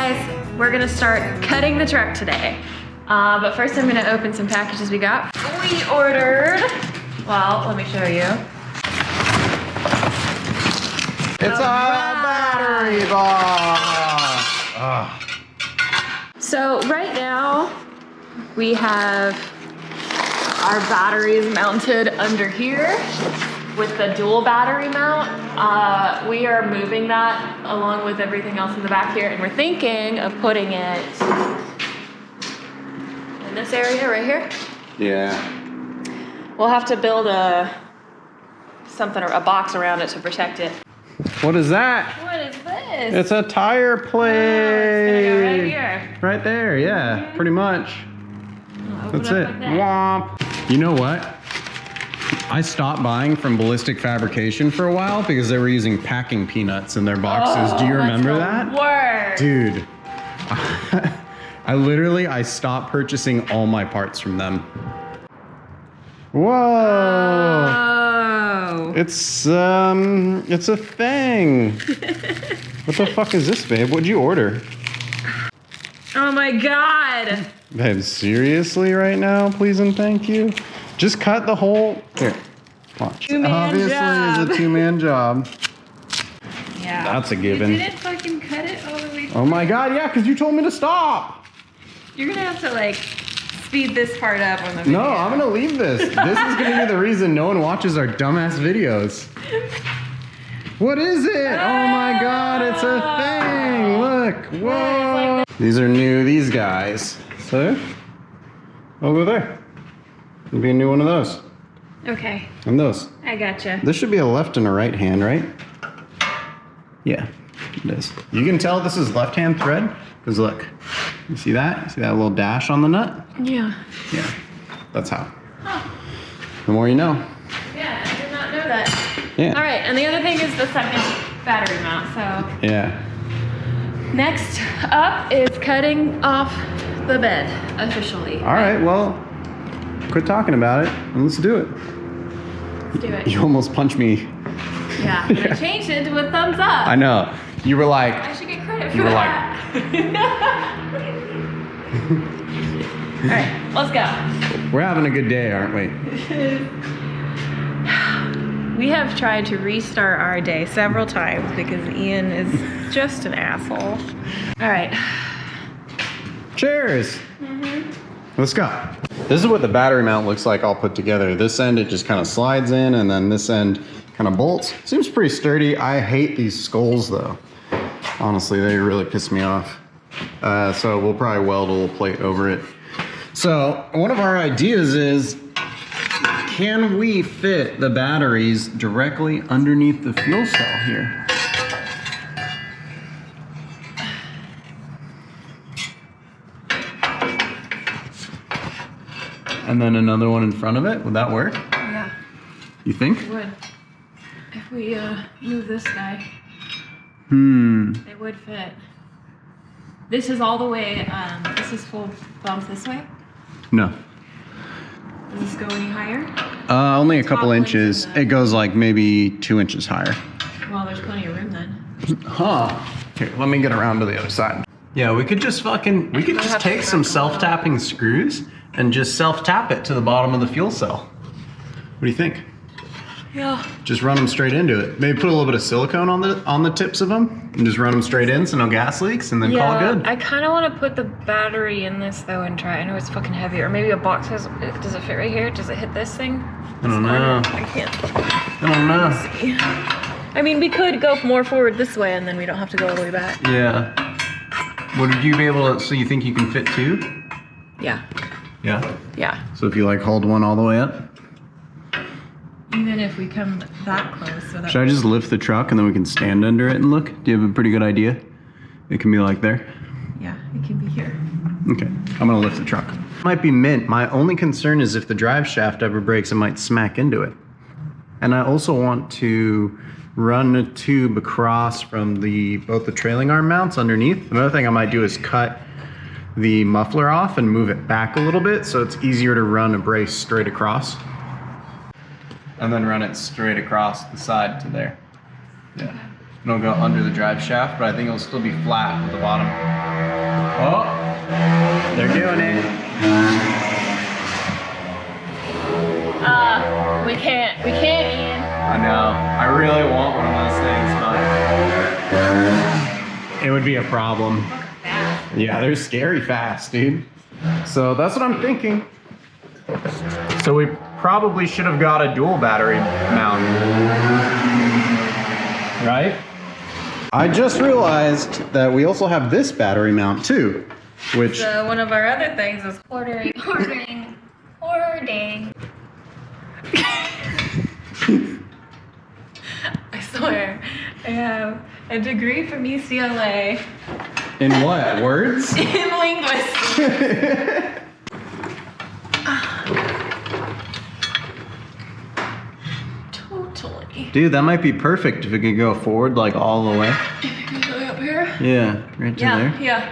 guys, we're gonna start cutting the truck today. But first I'm gonna open some packages we got. We ordered, well, let me show you. It's a battery box! So right now, we have our batteries mounted under here with the dual battery mount. We are moving that along with everything else in the back here, and we're thinking of putting it in this area right here. Yeah. We'll have to build a box around it to protect it. What is that? What is this? It's a tire plate. It's gonna go right here. Right there, yeah, pretty much. That's it. Like that. Womp. You know what? I stopped buying from Ballistic Fabrication for a while because they were using packing peanuts in their boxes. Do you remember that? Word. Dude, I stopped purchasing all my parts from them. Whoa. Oh. It's a thing. What the fuck is this, babe? What'd you order? Oh my God. Babe, seriously right now, please and thank you? Just cut the whole, here, watch. Obviously job. it's a two-man job. Yeah. That's a given. You didn't fucking cut it all the way through. Oh my God, yeah, because you told me to stop. You're gonna have to like speed this part up on the video. No, I'm gonna leave this. This is gonna be the reason no one watches our dumbass videos. What is it? Oh my God, it's a thing. Look, whoa. These are new, these guys. So, over there. It'll be a new one of those. Okay, And those. I gotcha. This should be a left and a right hand, right? Yeah, it is. You can tell this is left hand thread, because look, you see that? See that little dash on the nut? Yeah. Yeah, that's how. Huh. The more you know. Yeah, I did not know that. Yeah. All right, and the other thing is the second battery mount, so. Yeah. Next up is cutting off the bed, officially. All right, well, quit talking about it and let's do it. Let's do it. You almost punched me. Yeah, but I changed it to a thumbs up. I know. You were like. I should get credit for You were that. All right, let's go. We're having a good day, aren't we? We have tried to restart our day several times because Ian is just an asshole. All right. Cheers. Let's go. This is what the battery mount looks like all put together. This end, it just kind of slides in, and then this end kind of bolts. Seems pretty sturdy. I hate these skulls though. Honestly, they really piss me off. So we'll probably weld a little plate over it. So one of our ideas is, can we fit the batteries directly underneath the fuel cell here? And then another one in front of it, would that work? Yeah, You think? it would. If we move this guy, it would fit. This is all the way, this is full bump this way? No. Does this go any higher? Only a couple Top inches. length of It goes like maybe 2 inches higher. Well, there's plenty of room then. Huh. Here, let me get around to the other side. Yeah, we could just take some self-tapping screws and just self-tap it to the bottom of the fuel cell. What do you think? Yeah. Just run them straight into it. Maybe put a little bit of silicone on the tips of them and just run them straight in so no gas leaks, and then call it good. I kind of want to put the battery in this though and try. I know it's fucking heavy, or maybe a box has. Does it fit right here? Does it hit this thing? I don't know. I can't. I don't know. See. I mean, we could go more forward this way, and then we don't have to go all the way back. Yeah. Would you be able to? So you think you can fit two? Yeah. Yeah. Yeah. So if you like hold one all the way up. Even if we come that close, so that. Should I just lift the truck and then we can stand under it and look? Do you have a pretty good idea? It can be like there. Yeah, it can be here. Okay, I'm gonna lift the truck. Might be mint. My only concern is if the drive shaft ever breaks, it might smack into it. And I also want to run a tube across from both the trailing arm mounts underneath. Another thing I might do is cut the muffler off and move it back a little bit so it's easier to run a brace straight across. And then run it straight across the side to there. Yeah. It'll go under the drive shaft, but I think it'll still be flat at the bottom. Oh, they're doing it. We can't, Ian. I know. I really want one of those things, but it would be a problem. Yeah, they're scary fast, dude. So that's what I'm thinking. So we probably should have got a dual battery mount, right? I just realized that we also have this battery mount too, which... So one of our other things is hoarding. I swear, I have a degree from UCLA. In what? Words? In linguistics. Totally. Dude, that might be perfect if it could go forward like all the way. If you can go up here? Yeah, right to there. Yeah.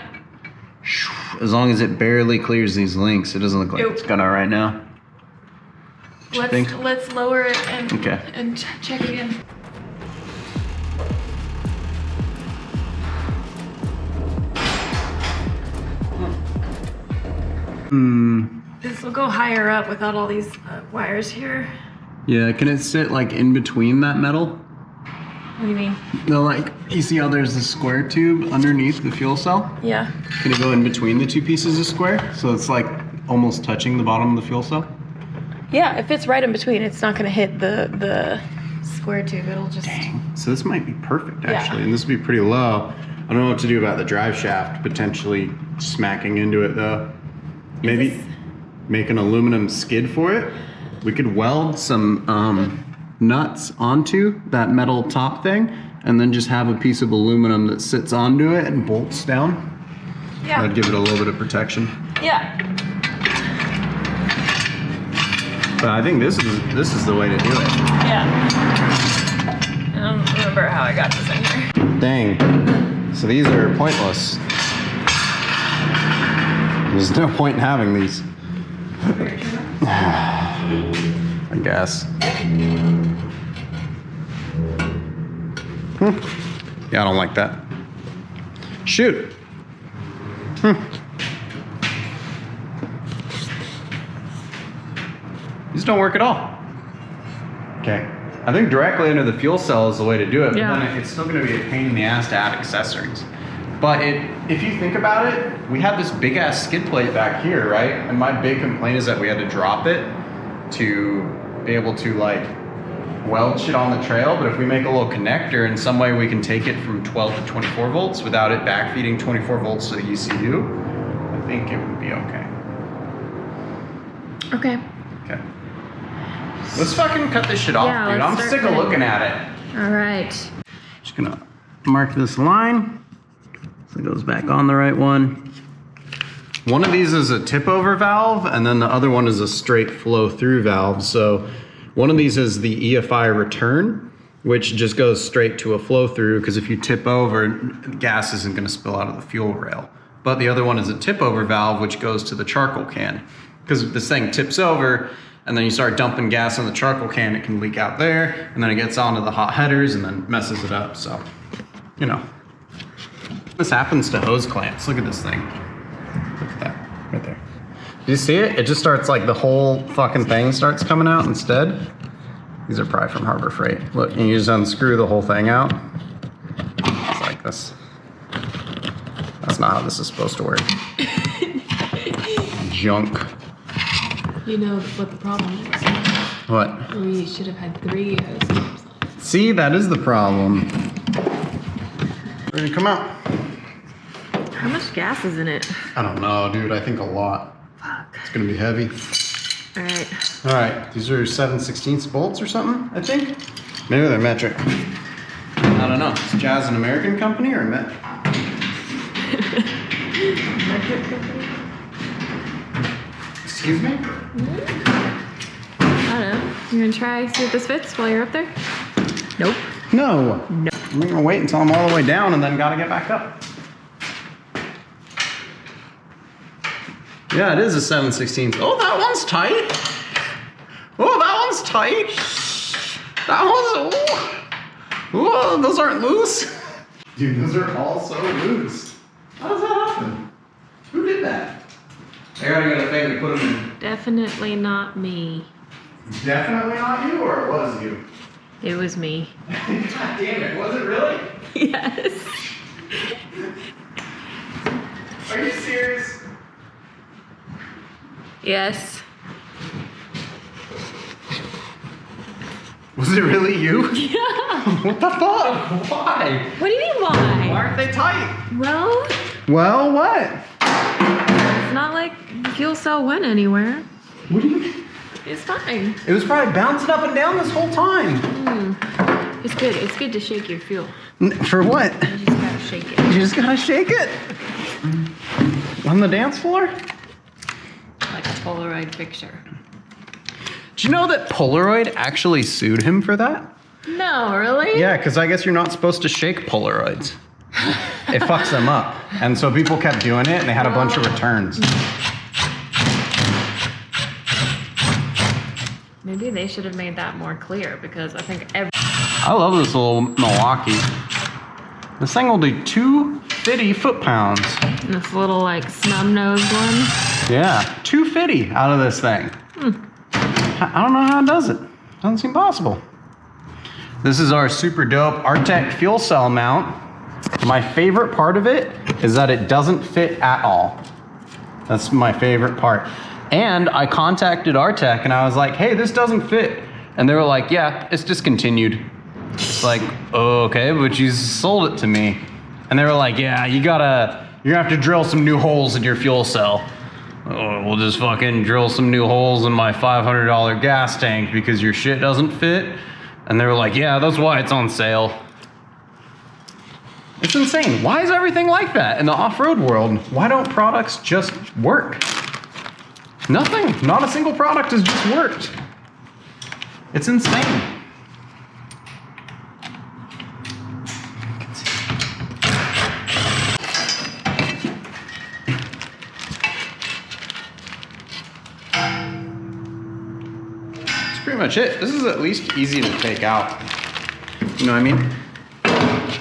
As long as it barely clears these links, it doesn't look like it's gonna right now. Let's lower it and check again. This will go higher up without all these wires here. Yeah, can it sit like in between that metal? What do you mean? No, like, you see how there's the square tube underneath the fuel cell? Yeah. Can it go in between the two pieces of square? So it's like almost touching the bottom of the fuel cell? Yeah, if it's right in between, it's not gonna hit the square tube. It'll just... Dang. So this might be perfect, actually. And this would be pretty low. I don't know what to do about the drive shaft potentially smacking into it, though. Maybe make an aluminum skid for it. We could weld some nuts onto that metal top thing and then just have a piece of aluminum that sits onto it and bolts down. Yeah. That'd give it a little bit of protection. Yeah. But I think this is the way to do it. Yeah. I don't remember how I got this in here. Dang. So these are pointless. There's no point in having these. I guess. Yeah, I don't like that. Shoot. These don't work at all. Okay. I think directly under the fuel cell is the way to do it, but then it's still going to be a pain in the ass to add accessories. But if you think about it, we have this big ass skid plate back here, right? And my big complaint is that we had to drop it to be able to like weld shit on the trail. But if we make a little connector in some way, we can take it from 12 to 24 volts without it backfeeding 24 volts to the ECU. I think it would be okay. Okay. Okay. Let's fucking cut this shit off, dude. I'm sick of looking at it. All right. Just gonna mark this line. So it goes back on the right one. One of these is a tip over valve, and then the other one is a straight flow through valve. So one of these is the EFI return, which just goes straight to a flow through, because if you tip over, gas isn't gonna spill out of the fuel rail. But the other one is a tip over valve, which goes to the charcoal can. Because if this thing tips over, and then you start dumping gas on the charcoal can, it can leak out there, and then it gets onto the hot headers and then messes it up, so, you know. This happens to hose clamps. Look at this thing. Look at that, right there. Do you see it? It just starts like the whole fucking thing starts coming out instead. These are probably from Harbor Freight. Look, and you just unscrew the whole thing out. It's like this. That's not how this is supposed to work. Junk. You know what the problem is. What? We should have had 3 hose clamps on it. See, that is the problem. Ready to come out. How much gas is in it? I don't know, dude. I think a lot. Fuck. It's gonna be heavy. All right. All right, these are 7/16 bolts or something, I think. Maybe they're metric. I don't know. Is Jazz an American company or Metric company? Excuse me? I don't know. You gonna try see if this fits while you're up there? Nope. No. No. I'm gonna wait until I'm all the way down and then gotta get back up. Yeah, it is a 7/16. Oh, that one's tight. Oh, that one's tight. That one's, oh, those aren't loose. Dude, those are all so loose. How does that happen? gotta get a thing to put them in. Definitely not me. Definitely not you, or it was you? It was me. God damn it, was it really? Yes. Are you serious? Yes. Was it really you? Yeah. What the fuck? Why? What do you mean why? Why aren't they tight? Well, Well, what? it's not like the fuel cell went anywhere. What do you mean? It's fine. It was probably bouncing up and down this whole time. It's good. It's good to shake your fuel. For what? You just gotta shake it. You just gotta shake it? On the dance floor? Like a Polaroid picture. Do you know that Polaroid actually sued him for that? No, really? Yeah, because I guess you're not supposed to shake Polaroids. It fucks them up. And so people kept doing it and they had a bunch of returns. Maybe they should have made that more clear because I think I love this little Milwaukee. This thing will do 250 foot-pounds. this little like snub-nosed one. Yeah, 250 out of this thing. I don't know how it does it. Doesn't seem possible. This is our super dope Artec fuel cell mount. My favorite part of it is that it doesn't fit at all. That's my favorite part. And I contacted Artec and I was like, hey, this doesn't fit. And they were like, yeah, it's discontinued. It's like, oh, okay, but you sold it to me. And they were like, yeah, you're gonna have to drill some new holes in your fuel cell. Oh, we'll just fucking drill some new holes in my $500 gas tank because your shit doesn't fit. And they were like, yeah, that's why it's on sale. It's insane. Why is everything like that in the off-road world? Why don't products just work? Nothing. Not a single product has just worked. It's insane. That's pretty much it. This is at least easy to take out. You know what I mean?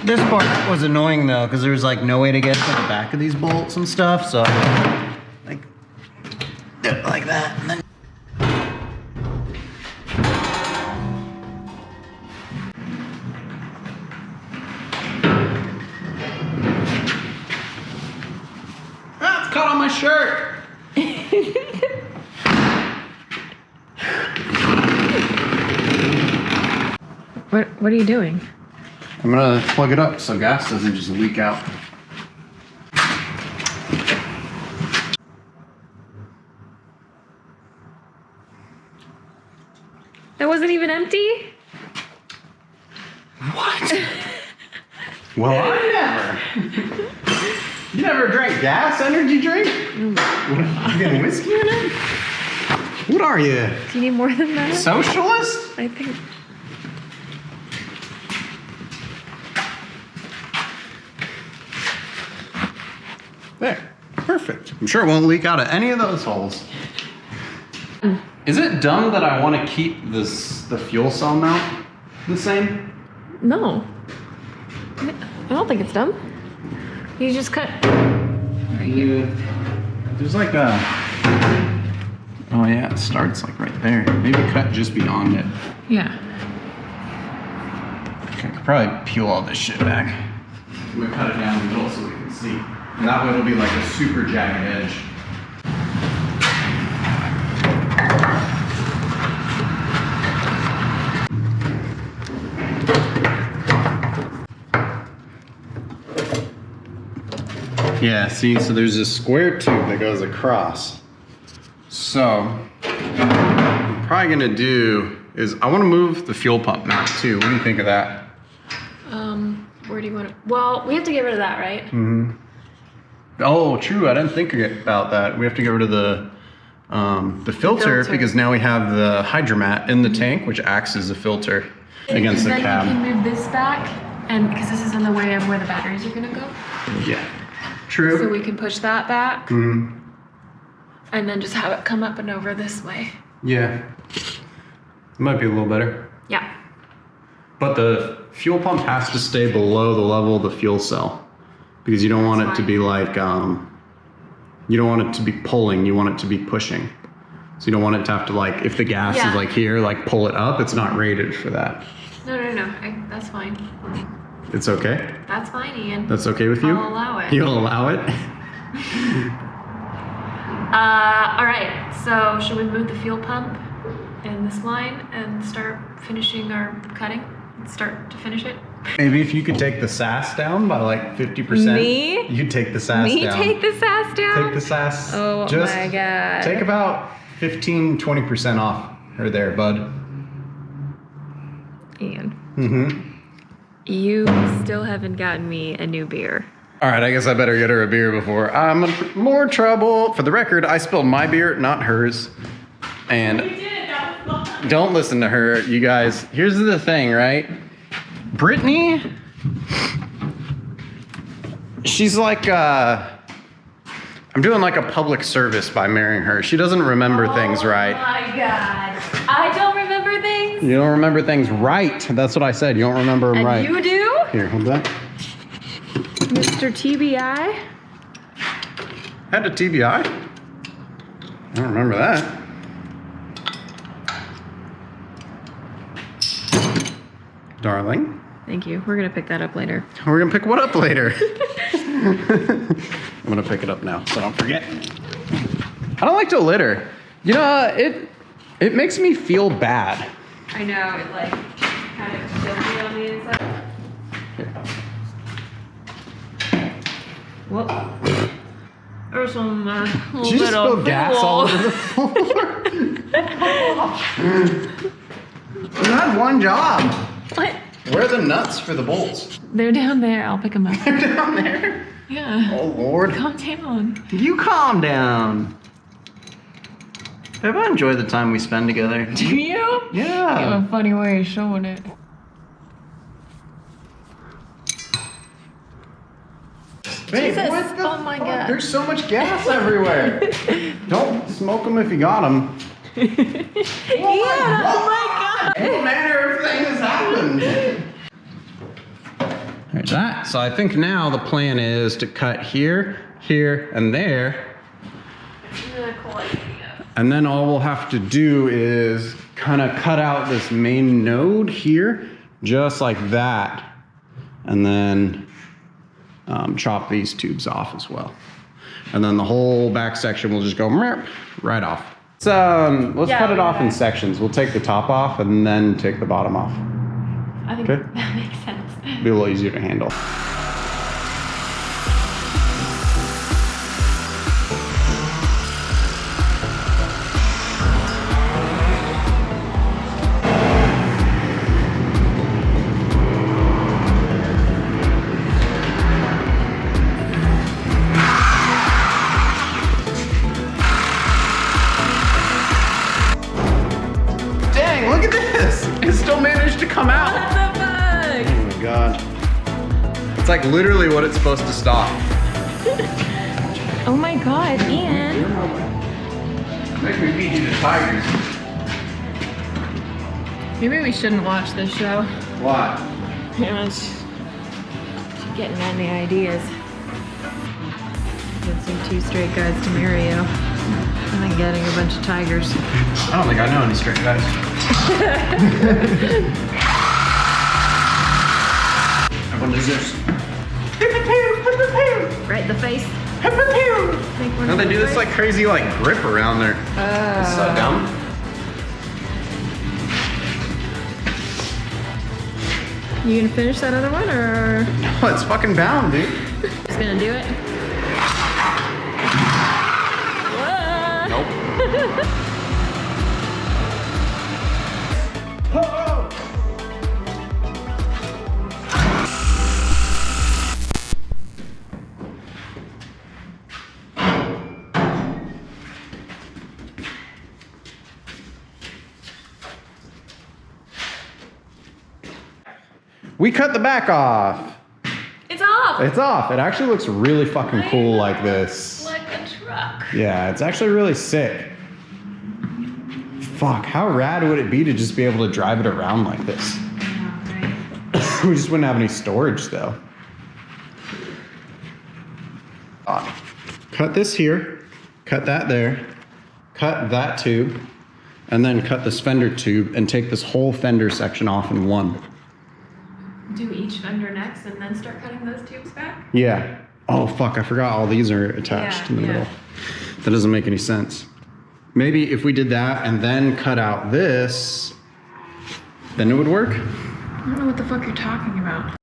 This part was annoying though, because there was like no way to get to the back of these bolts and stuff, so like did it like that and then ah, it's caught on my shirt. What are you doing? I'm gonna plug it up so gas doesn't just leak out. That wasn't even empty? What? Well, I never. You never drank gas energy drink? You getting whiskey in it? What are you? Do you need more than that? Socialist? I think. There, perfect. I'm sure it won't leak out of any of those holes. Is it dumb that I want to keep the fuel cell mount the same? No. I don't think it's dumb. You just cut right here. There's like a... Oh yeah, it starts like right there. Maybe cut just beyond it. Yeah. Okay, I could probably peel all this shit back. I'm gonna cut it down the middle so we can see. And that way it'll be like a super jagged edge. Yeah, see, so there's this square tube that goes across. So, what I'm probably gonna do is I wanna move the fuel pump mount too. What do you think of that? Where do you want to? Well, we have to get rid of that, right? Mm-hmm. Oh, true. I didn't think about that. We have to get rid of the filter because now we have the hydromat in the tank, which acts as a filter against the cab. Then you can move this back, and because this is in the way of where the batteries are gonna go. Yeah, true. So we can push that back, Mm-hmm. and then just have it come up and over this way. Yeah, it might be a little better. Yeah. But the fuel pump has to stay below the level of the fuel cell because you don't want it to be like You don't want it to be pulling, you want it to be pushing. So you don't want it to have to like, if the gas is like here, like pull it up, it's not rated for that. No, that's fine. It's okay? That's fine, Ian. That's okay with you? I'll allow it. You'll allow it? All right, so should we move the fuel pump in this line and start finishing our cutting? Start to finish it? Maybe if you could take the sass down by like 50%. Me? You take the sass down. Me take the sass down? Take the sass. Oh Just my God. Take about 15-20% off her there, bud. Ian. Mm-hmm. You still haven't gotten me a new beer. All right, I guess I better get her a beer before I'm in more trouble. For the record, I spilled my beer, not hers. And You did, that was fun. don't listen to her, you guys. Here's the thing, right? Brittany, she's like, I'm doing like a public service by marrying her. She doesn't remember things right. Oh my God. I don't remember things. You don't remember things right. That's what I said. You don't remember them And right. you do? Here, hold that. Mr. TBI? Had a TBI? I don't remember that. Darling. Thank you. We're gonna pick that up later. We're gonna pick what up later? I'm gonna pick it up now, so don't forget. I don't like to litter. You know, it makes me feel bad. I know, it like kind of kills me on the inside. Here. Whoop. There's some little Did you just bit of spill gas all over the fuel. floor? You had one job. What? Where are the nuts for the bolts? They're down there. I'll pick them up. They're down there. Yeah. Oh Lord. Calm down. You calm down. Have I enjoyed the time we spend together? Do you? You Yeah. have a funny way of showing it. Babe, Jesus, what the oh my fuck? God. There's so much gas everywhere. Don't smoke them if you got them. Oh my God. What manner of thing has happened? There's that. So I think now the plan is to cut here, here, and there. And then all we'll have to do is kind of cut out this main node here, just like that. And then chop these tubes off as well. And then the whole back section will just go right off. So let's cut it off in sections. We'll take the top off and then take the bottom off. I think Okay. that makes sense. Be a little easier to handle. Dang, look at this! It still managed to come out. What the fuck? Oh my God. It's like literally what it's supposed to stop. Oh my God, Ian. Make me feed you the tigers. Maybe we shouldn't watch this show. Why? Yeah, she's getting any ideas. Get some two straight guys to marry you. And then getting a bunch of tigers. I don't think I know any straight guys. Everyone does this. Right in the face. No, they do this like crazy like grip around there. It's so dumb. You gonna finish that other one or No, it's fucking bound, dude. just gonna do it? Whoa. Nope. We cut the back off. It's off! It's off. It actually looks really fucking cool like this. Like a truck. Yeah, it's actually really sick. Fuck, how rad would it be to just be able to drive it around like this? Right. We just wouldn't have any storage though. Cut this here. cut that there, cut that tube, and then cut this fender tube and take this whole fender section off in one. Do each fender next and then start cutting those tubes back? Yeah. Oh fuck, I forgot all these are attached in the middle. That doesn't make any sense. Maybe if we did that and then cut out this, then it would work? I don't know what the fuck you're talking about.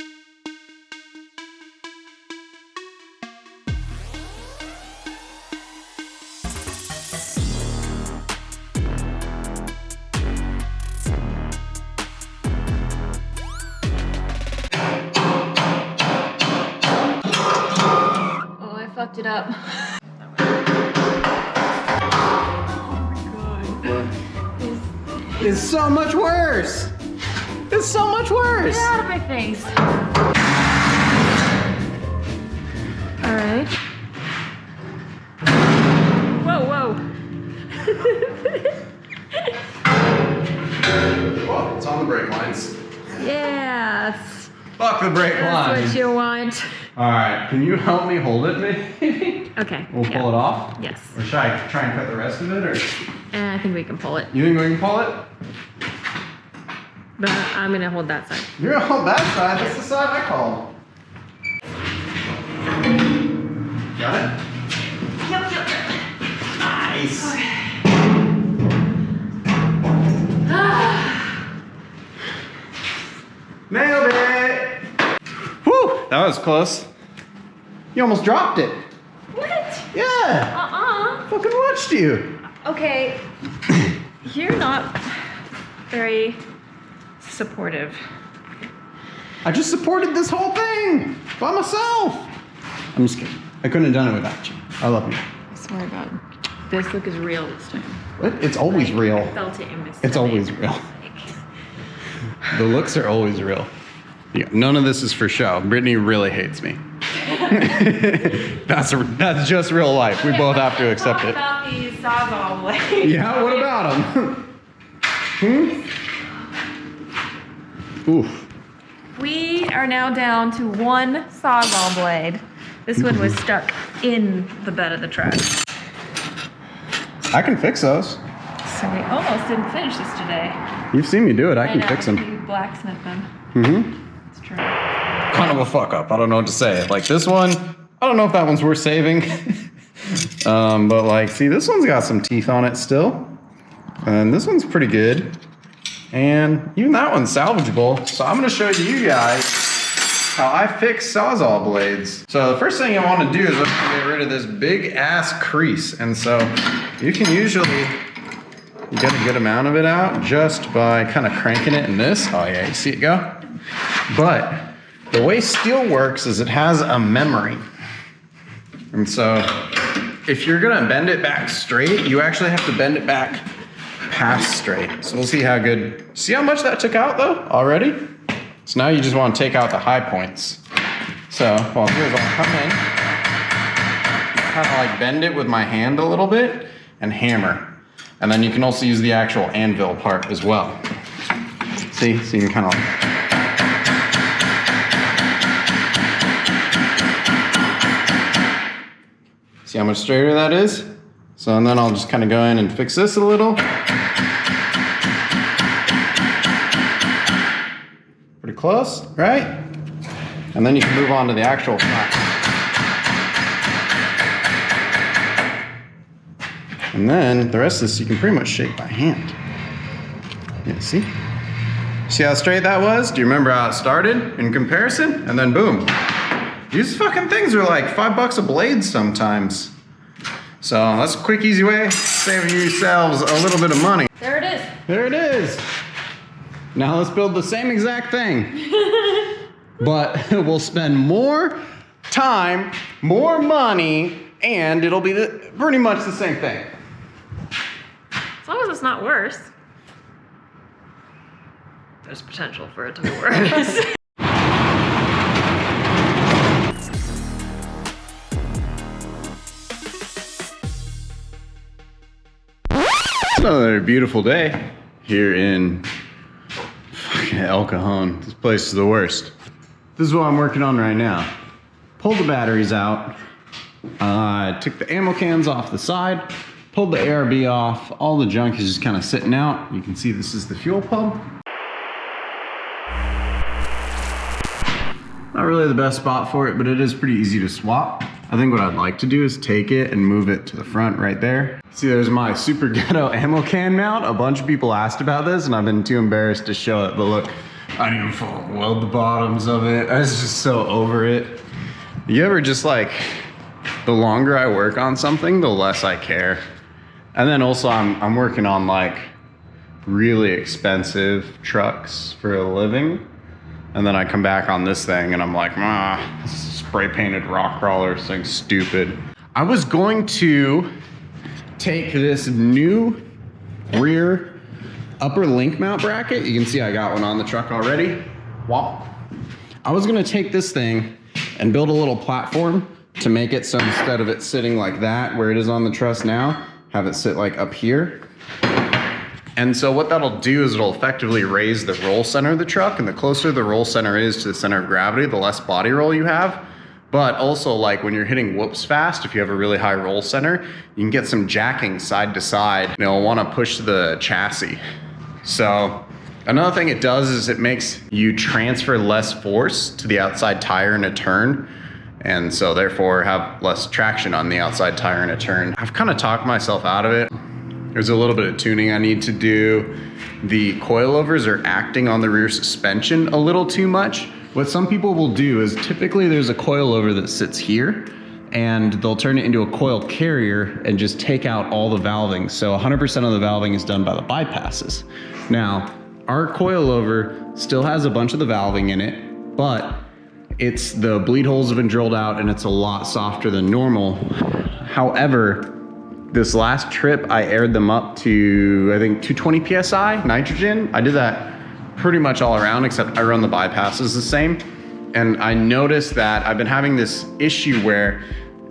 Oh, I fucked it up. It's so much worse. It's so much worse. Get out of my face. All right. Whoa, whoa. Oh, it's on the brake lines. Yes. Fuck the brake That's lines. what you want. All right, can you help me hold it, maybe? Okay. We'll pull it off? Yes. Or should I try and cut the rest of it, or? I think we can pull it. You think we can pull it? But I'm gonna hold that side. You're gonna hold that side. That's the side I called. Got it? Yep. Nice. Nailed it. Whew, that was close. You almost dropped it. What? Yeah. Fucking watched you. Okay. You're not very supportive. I just supported this whole thing by myself. I'm just kidding. I couldn't have done it without you. I love you. I swear to God. This look is real this time. What? It's always real. I felt it in my stomach. It's always real. The looks are always real. Yeah, none of this is for show. Brittany really hates me. That's just real life. We both have to accept it. Talk about these sawzall blades. Yeah, what about them? Oof. We are now down to one sawzall blade. This one was stuck in the bed of the truck. I can fix those. So we almost didn't finish this today. You've seen me do it. I can know, fix them. You blacksmith them. Mm-hmm. It's true. Kind of a fuck up. I don't know what to say. Like this one, I don't know if that one's worth saving. But like, see, this one's got some teeth on it still. And this one's pretty good. And even that one's salvageable. So I'm gonna show you guys how I fix sawzall blades. So the first thing you want to do is get rid of this big ass crease. And so you can usually get a good amount of it out just by kind of cranking it in this. Oh yeah, you see it go? But the way steel works is it has a memory. And so if you're gonna bend it back straight, you actually have to bend it back past straight. So we'll see how good, see how much that took out though already? So now you just want to take out the high points. So, well, here's I'll come in, kind of like bend it with my hand a little bit and hammer. And then you can also use the actual anvil part as well. See, so you can kind of like, see how much straighter that is? So, and then I'll just kind of go in and fix this a little. Pretty close, right? And then you can move on to the actual front. And then the rest of this you can pretty much shape by hand. Yeah, see? See how straight that was? Do you remember how it started in comparison? And then boom. These fucking things are like $5 a blade sometimes. So that's a quick, easy way, saving yourselves a little bit of money. There it is. There it is. Now let's build the same exact thing. But we'll spend more time, more money, and it'll be pretty much the same thing. As long as it's not worse. There's potential for it to be worse. It's another beautiful day here in fucking El Cajon. This place is the worst. This is what I'm working on right now. Pulled the batteries out. took the ammo cans off the side, pulled the ARB off. All the junk is just kind of sitting out. You can see this is the fuel pump. Not really the best spot for it, but it is pretty easy to swap. I think what I'd like to do is take it and move it to the front right there. See, there's my super ghetto ammo can mount. A bunch of people asked about this and I've been too embarrassed to show it, but look, I didn't even full weld the bottoms of it. I was just so over it. You ever just like, the longer I work on something, the less I care. And then also I'm working on like really expensive trucks for a living. And then I come back on this thing and I'm like, spray painted rock crawler, this thing's stupid. I was going to take this new rear upper link mount bracket. You can see I got one on the truck already. Wop. I was gonna take this thing and build a little platform to make it so instead of it sitting like that, where it is on the truss now, have it sit like up here. And so what that'll do is it'll effectively raise the roll center of the truck, and the closer the roll center is to the center of gravity, the less body roll you have. But also, like when you're hitting whoops fast, if you have a really high roll center, you can get some jacking side to side, and it'll want to push the chassis. So another thing it does is it makes you transfer less force to the outside tire in a turn, and so therefore have less traction on the outside tire in a turn. I've kind of talked myself out of it. There's a little bit of tuning I need to do. The coilovers are acting on the rear suspension a little too much. What some people will do is typically there's a coilover that sits here and they'll turn it into a coil carrier and just take out all the valving. So 100% of the valving is done by the bypasses. Now, our coilover still has a bunch of the valving in it, but it's the bleed holes have been drilled out and it's a lot softer than normal. However, this last trip I aired them up to, I think 220 PSI nitrogen. I did that pretty much all around, except I run the bypasses the same. And I noticed that I've been having this issue where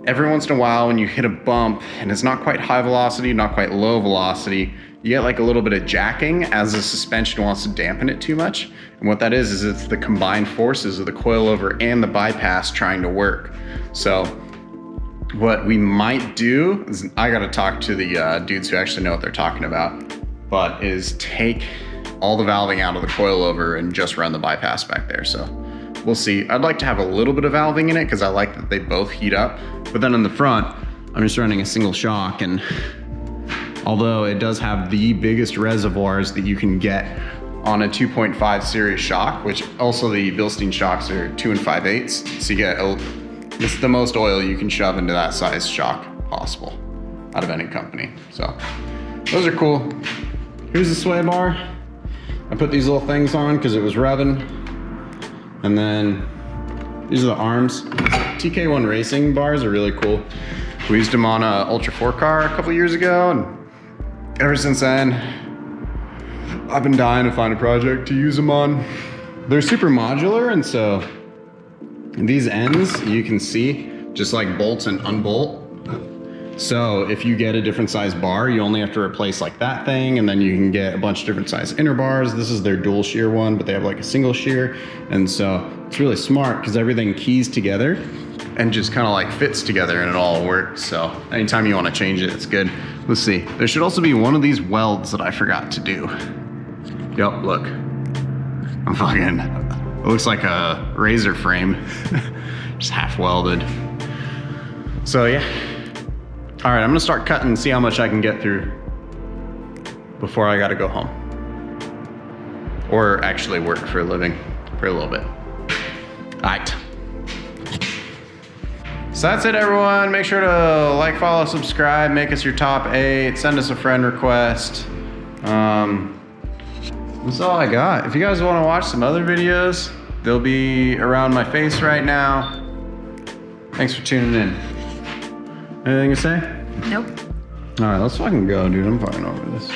every once in a while when you hit a bump and it's not quite high velocity, not quite low velocity, you get like a little bit of jacking as the suspension wants to dampen it too much. And what that is it's the combined forces of the coilover and the bypass trying to work. So what we might do is, I gotta talk to the dudes who actually know what they're talking about, but is take all the valving out of the coilover and just run the bypass back there. So we'll see. I'd like to have a little bit of valving in it because I like that they both heat up. But then in the front, I'm just running a single shock, and although it does have the biggest reservoirs that you can get on a 2.5 series shock, which also the Bilstein shocks are 2 5/8, so you get it's the most oil you can shove into that size shock possible out of any company. So those are cool. Here's the sway bar. I put these little things on because it was revving. And then these are the arms. TK1 racing bars are really cool. We used them on a Ultra 4 car a couple years ago, and ever since then, I've been dying to find a project to use them on. They're super modular, and so these ends you can see just like bolts and unbolt. So if you get a different size bar, you only have to replace like that thing, and then you can get a bunch of different size inner bars. This is their dual shear one, but they have like a single shear. And so it's really smart because everything keys together and just kind of like fits together and it all works. So anytime you want to change it, it's good. Let's see. There should also be one of these welds that I forgot to do. Yep, look. I'm fucking, it looks like a razor frame. Just half welded. So yeah. All right, I'm gonna start cutting and see how much I can get through before I gotta go home. Or actually work for a living for a little bit. All right. So that's it, everyone. Make sure to like, follow, subscribe, make us your top 8, send us a friend request. That's all I got. If you guys wanna watch some other videos, they'll be around my face right now. Thanks for tuning in. Anything to say? Nope. All right, let's fucking go, dude. I'm fucking over this.